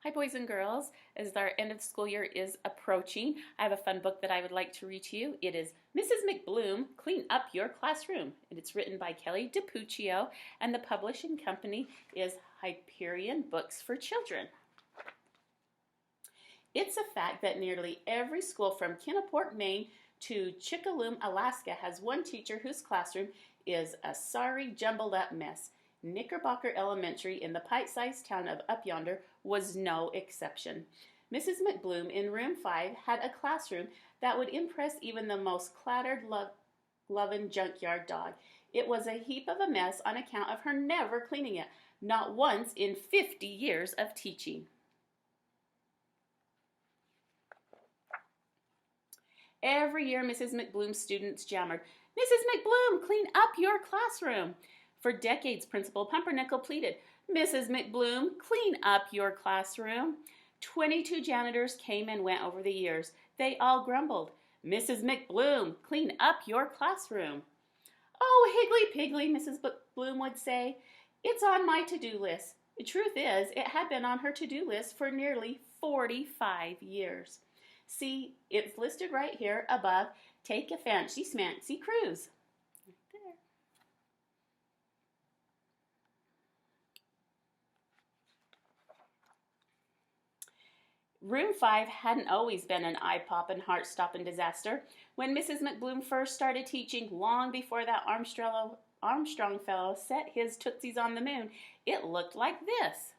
Hi boys and girls, as our end of the school year is approaching, I have a fun book that I would like to read to you. It is Mrs. McBloom, Clean Up Your Classroom. And it's written by Kelly DiPucchio and the publishing company is Hyperion Books for Children. It's a fact that nearly every school from Kenneport, Maine to Chickaloom, Alaska has one teacher whose classroom is a sorry, jumbled up mess. Knickerbocker Elementary in the pint-sized town of Up Yonder was no exception. Mrs. McBloom in room 5 had a classroom that would impress even the most clattered, loving junkyard dog. It was a heap of a mess on account of her never cleaning it, not once in 50 years of teaching. Every year, Mrs. McBloom's students jammered, "Mrs. McBloom, clean up your classroom." For decades, Principal Pumpernickel pleaded, "Mrs. McBloom, clean up your classroom." 22 janitors came and went over the years. They all grumbled, "Mrs. McBloom, clean up your classroom." "Oh, Higgly Piggly," Mrs. McBloom would say, "it's on my to-do list." The truth is, it had been on her to-do list for nearly 45 years. See, it's listed right here above. Take a fancy smancy cruise. Right there. Room 5 hadn't always been an eye-popping, heart-stopping disaster. When Mrs. McBloom first started teaching, long before that Armstrong fellow set his tootsies on the moon, it looked like this.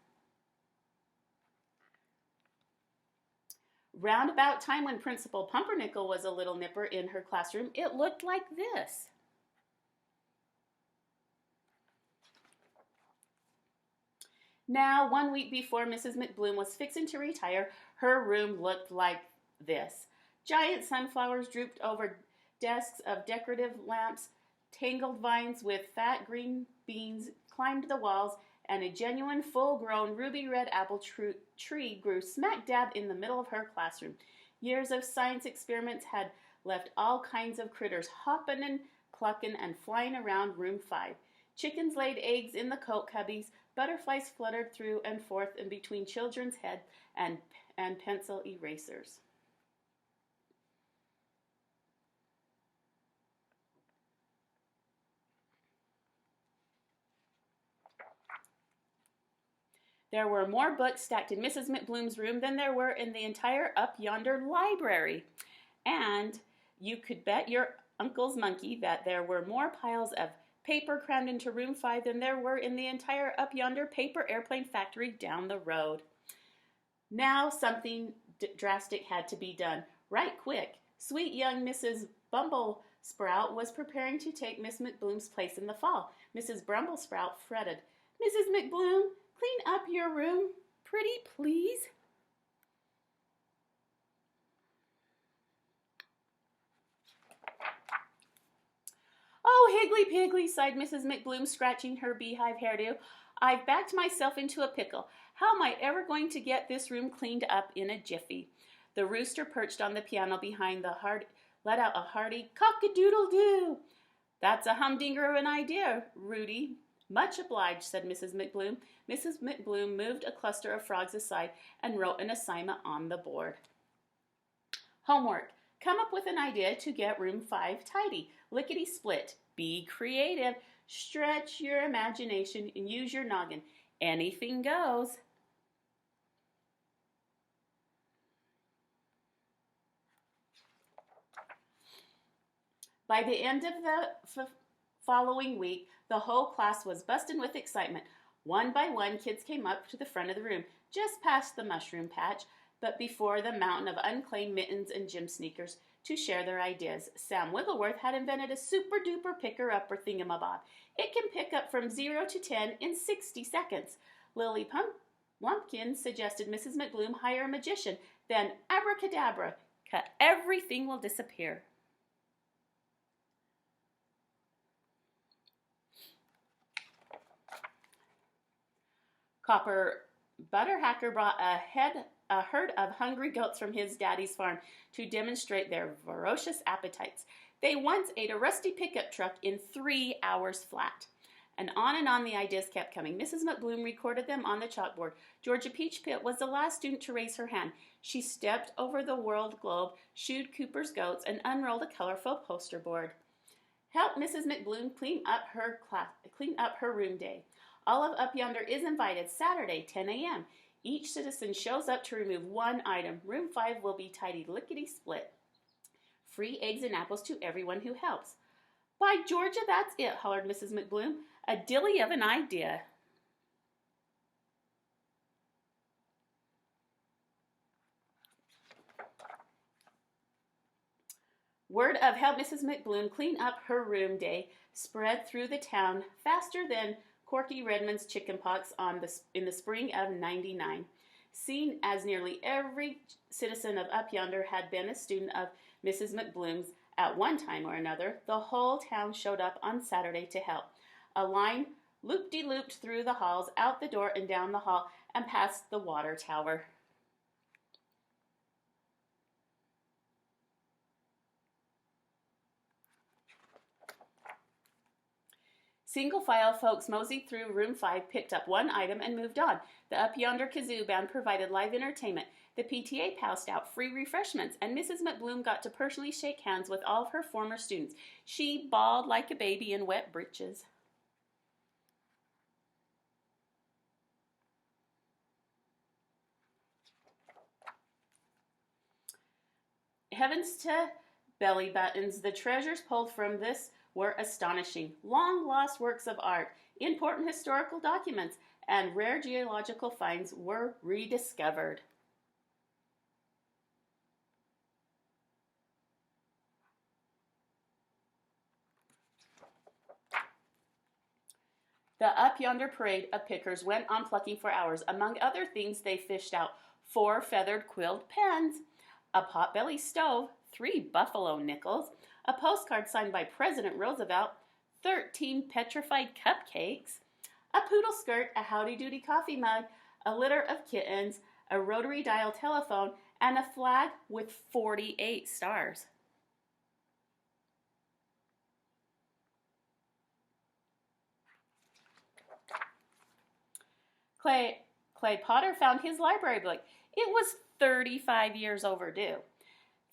Round about time when Principal Pumpernickel was a little nipper in her classroom, it looked like this. Now, 1 week before Mrs. McBloom was fixing to retire, her room looked like this. Giant sunflowers drooped over desks of decorative lamps, tangled vines with fat green beans climbed the walls, and a genuine full-grown ruby red apple tree grew smack dab in the middle of her classroom. Years of science experiments had left all kinds of critters hopping and clucking and flying around room 5. Chickens laid eggs in the coat cubbies, butterflies fluttered through and forth in between children's heads and pencil erasers. There were more books stacked in Mrs. McBloom's room than there were in the entire Up Yonder library. And you could bet your uncle's monkey that there were more piles of paper crammed into room 5 than there were in the entire Up Yonder paper airplane factory down the road. Now something drastic had to be done, right quick. Sweet young Mrs. Bumblesprout was preparing to take Miss McBloom's place in the fall. Mrs. Brumblesprout fretted, "Mrs. McBloom, clean up your room, pretty please." "Oh, Higgly Piggly," sighed Mrs. McBloom, scratching her beehive hairdo. "I've backed myself into a pickle. How am I ever going to get this room cleaned up in a jiffy?" The rooster perched on the piano behind let out a hearty cock-a-doodle-doo. "That's a humdinger of an idea, Rudy." "Much obliged," said Mrs. McBloom. Mrs. McBloom moved a cluster of frogs aside and wrote an assignment on the board. Homework. Come up with an idea to get room 5 tidy. Lickety-split. Be creative. Stretch your imagination and use your noggin. Anything goes. By the end of the following week, the whole class was busting with excitement. One by one, kids came up to the front of the room, just past the mushroom patch, but before the mountain of unclaimed mittens and gym sneakers, to share their ideas. Sam Wiggleworth had invented a super-duper picker-upper thingamabob. It can pick up from 0 to 10 in 60 seconds. Lily Lumpkin suggested Mrs. McBloom hire a magician, then abracadabra, everything will disappear. Copper Butterhacker brought a herd of hungry goats from his daddy's farm to demonstrate their ferocious appetites. They once ate a rusty pickup truck in 3 hours flat. And on the ideas kept coming. Mrs. McBloom recorded them on the chalkboard. Georgia Peachpit was the last student to raise her hand. She stepped over the world globe, shooed Cooper's goats, and unrolled a colorful poster board. Help Mrs. McBloom clean up her room day. All of Up Yonder is invited Saturday, 10 a.m. Each citizen shows up to remove one item. Room 5 will be tidy lickety-split. Free eggs and apples to everyone who helps. By Georgia, that's it, hollered Mrs. McBloom. A dilly of an idea. Word of Help Mrs. McBloom clean up her room day spread through the town faster than Corky Redmond's chickenpox in the spring of '99. Seen as nearly every citizen of Up Yonder had been a student of Mrs. McBloom's at one time or another, the whole town showed up on Saturday to help. A line loop-de-looped through the halls, out the door and down the hall, and past the water tower. Single file folks moseyed through room 5, picked up one item, and moved on. The Up Yonder Kazoo Band provided live entertainment. The PTA passed out free refreshments, and Mrs. McBloom got to personally shake hands with all of her former students. She bawled like a baby in wet breeches. Heavens to belly buttons, the treasures pulled from this were astonishing. Long-lost works of art, important historical documents, and rare geological finds were rediscovered. The Up Yonder parade of pickers went on plucking for hours. Among other things, they fished out 4 feathered quilled pens, a potbelly stove, 3 buffalo nickels, a postcard signed by President Roosevelt, 13 petrified cupcakes, a poodle skirt, a howdy-doody coffee mug, a litter of kittens, a rotary dial telephone, and a flag with 48 stars. Clay Potter found his library book. It was 35 years overdue.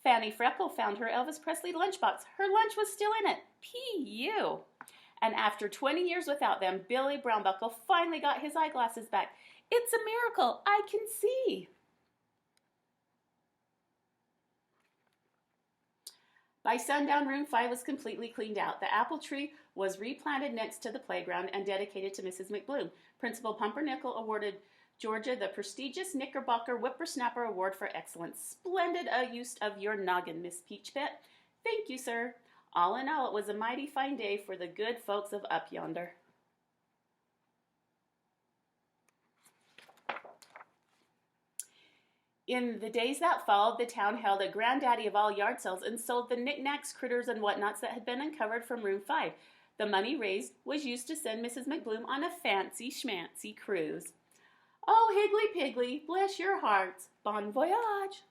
Fanny Freckle found her Elvis Presley lunchbox. Her lunch was still in it. P.U. And after 20 years without them, Billy Brownbuckle finally got his eyeglasses back. It's a miracle. I can see. By sundown, room 5 was completely cleaned out. The apple tree was replanted next to the playground and dedicated to Mrs. McBloom. Principal Pumpernickel awarded Georgia the prestigious Knickerbocker Whippersnapper Award for Excellence. Splendid use of your noggin, Miss Peachpit. Thank you, sir. All in all, it was a mighty fine day for the good folks of Up Yonder. In the days that followed, the town held a granddaddy of all yard sales and sold the knickknacks, critters, and whatnots that had been uncovered from room 5. The money raised was used to send Mrs. McBloom on a fancy schmancy cruise. Oh, Higgly Piggly, bless your hearts. Bon voyage.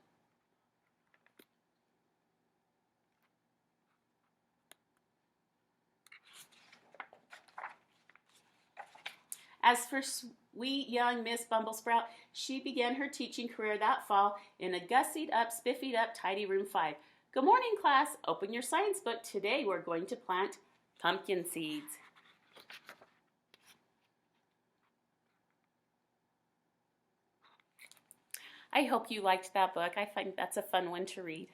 As for sweet young Miss Bumblesprout, she began her teaching career that fall in a gussied up, spiffied up, tidy room 5. Good morning, class. Open your science book. Today we're going to plant pumpkin seeds. I hope you liked that book. I find that's a fun one to read.